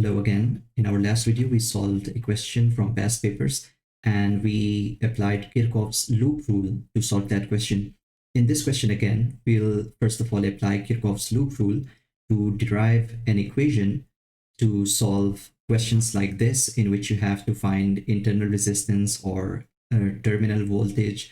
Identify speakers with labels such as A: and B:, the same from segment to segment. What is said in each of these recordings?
A: Hello again. In our last video, we solved a question from past papers and we applied Kirchhoff's loop rule to solve that question. In this question again, we'll first of all apply Kirchhoff's loop rule to derive an equation to solve questions like this, in which you have to find internal resistance or terminal voltage,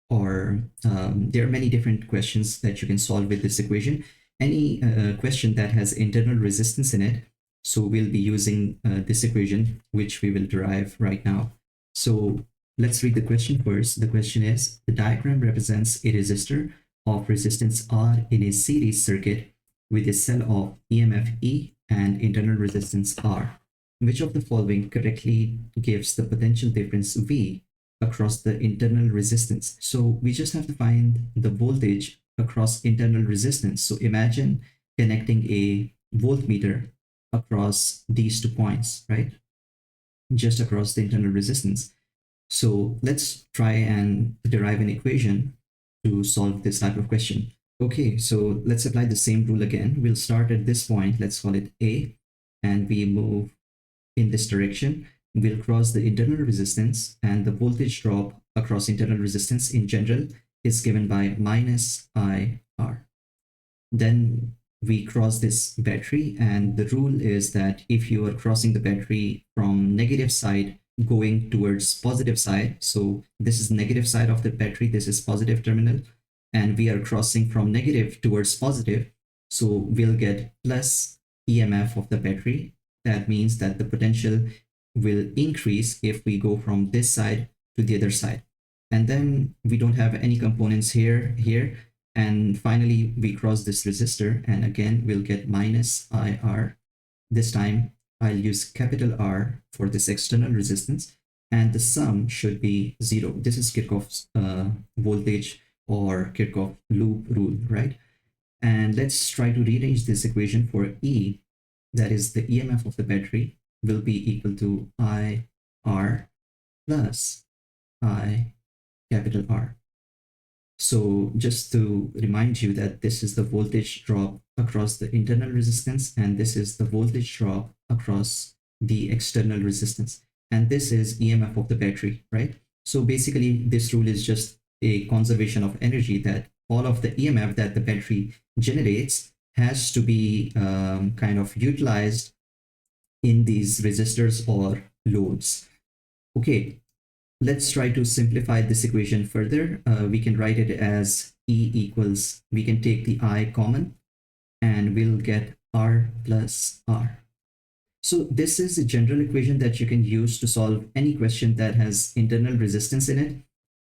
A: or there are many different questions that you can solve with this equation. Any question that has internal resistance in it, so we'll be using this equation, which we will derive right now. So let's read the question first. The question is, the diagram represents a resistor of resistance R in a series circuit with a cell of EMF E and internal resistance R. Which of the following correctly gives the potential difference V across the internal resistance? So we just have to find the voltage across internal resistance. So imagine connecting a voltmeter across these 2 points, right? Just across the internal resistance. So let's try and derive an equation to solve this type of question. Okay, so let's apply the same rule again. We'll start at this point, let's call it A, and we move in this direction. We'll cross the internal resistance, and the voltage drop across internal resistance in general is given by minus IR. Then we cross this battery, and the rule is that if you are crossing the battery from negative side going towards positive side, so this is negative side of the battery, this is positive terminal, and we are crossing from negative towards positive, so we'll get plus EMF of the battery. That means that the potential will increase if we go from this side to the other side. And then we don't have any components here. And finally, we cross this resistor, and again, we'll get minus IR. This time, I'll use capital R for this external resistance, and the sum should be 0. This is Kirchhoff's voltage or Kirchhoff loop rule, right? And let's try to rearrange this equation for E, that is the EMF of the battery, will be equal to IR plus I capital R. So just to remind you that this is the voltage drop across the internal resistance, and this is the voltage drop across the external resistance. And this is EMF of the battery, right? So basically, this rule is just a conservation of energy, that all of the EMF that the battery generates has to be kind of utilized in these resistors or loads. Okay, let's try to simplify this equation further. We can write it as E equals, we can take the I common, and we'll get R plus R. So this is a general equation that you can use to solve any question that has internal resistance in it.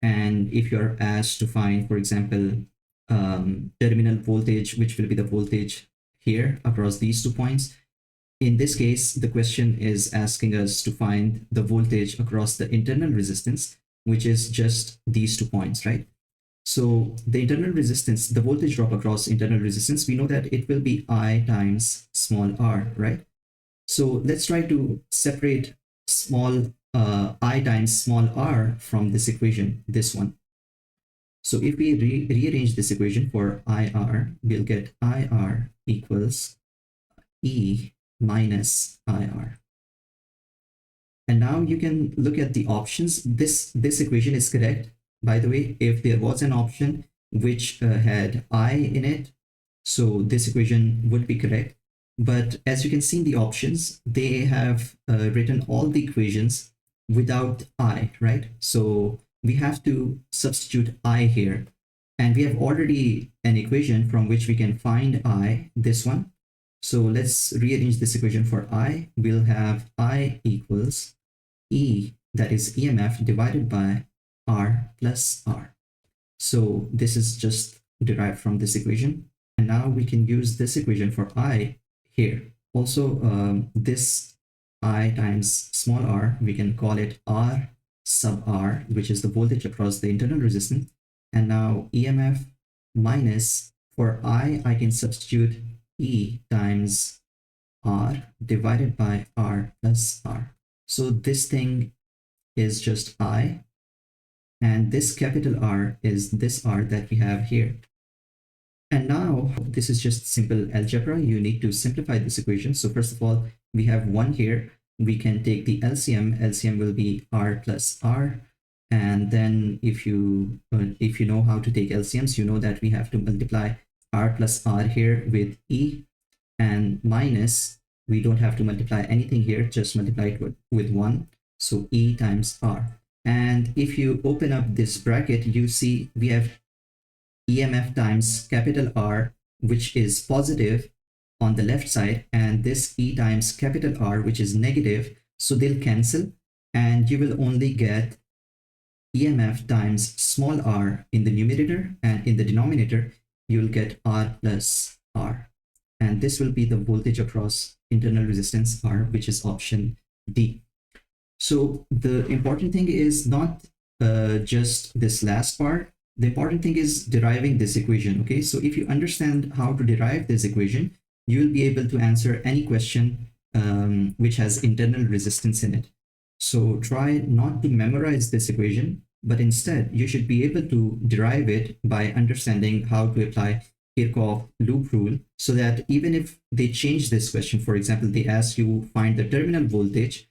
A: And if you're asked to find, for example, terminal voltage, which will be the voltage here across these 2 points. In this case, the question is asking us to find the voltage across the internal resistance, which is just these 2 points, right? So the internal resistance, the voltage drop across internal resistance, we know that it will be I times small r, right? So let's try to separate small I times small r from this equation, this one. So if we rearrange this equation for IR, we'll get IR equals E minus IR. And now you can look at the options. This equation is correct. By the way, if there was an option which had I in it, so this equation would be correct. But as you can see in the options, they have written all the equations without I, right? So we have to substitute I here. And we have already an equation from which we can find I, this one. So let's rearrange this equation for I. We'll have I equals E, that is EMF, divided by R plus R. So this is just derived from this equation. And now we can use this equation for I here. Also, this I times small r, we can call it R sub R, which is the voltage across the internal resistance. And now EMF minus, for I can substitute E times R divided by R plus R. So this thing is just I, and this capital R is this R that we have here. And now this is just simple algebra. You need to simplify this equation. So first of all, we have 1 here. We can take the LCM. LCM will be R plus R. And then if you know how to take LCMs, you know that we have to multiply R plus R here with E, and minus, we don't have to multiply anything here, just multiply it with 1. So E times R. And if you open up this bracket, you see we have EMF times capital R, which is positive on the left side, and this E times capital R, which is negative. So they'll cancel, and you will only get EMF times small r in the numerator, and in the denominator, you'll get R plus R. And this will be the voltage across internal resistance R, which is option D. So the important thing is not just this last part. The important thing is deriving this equation. Okay, so if you understand how to derive this equation, you will be able to answer any question which has internal resistance in it. So try not to memorize this equation, but instead you should be able to derive it by understanding how to apply Kirchhoff loop rule, so that even if they change this question, for example, they ask you find the terminal voltage,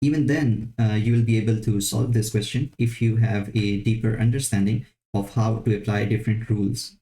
A: even then you will be able to solve this question if you have a deeper understanding of how to apply different rules.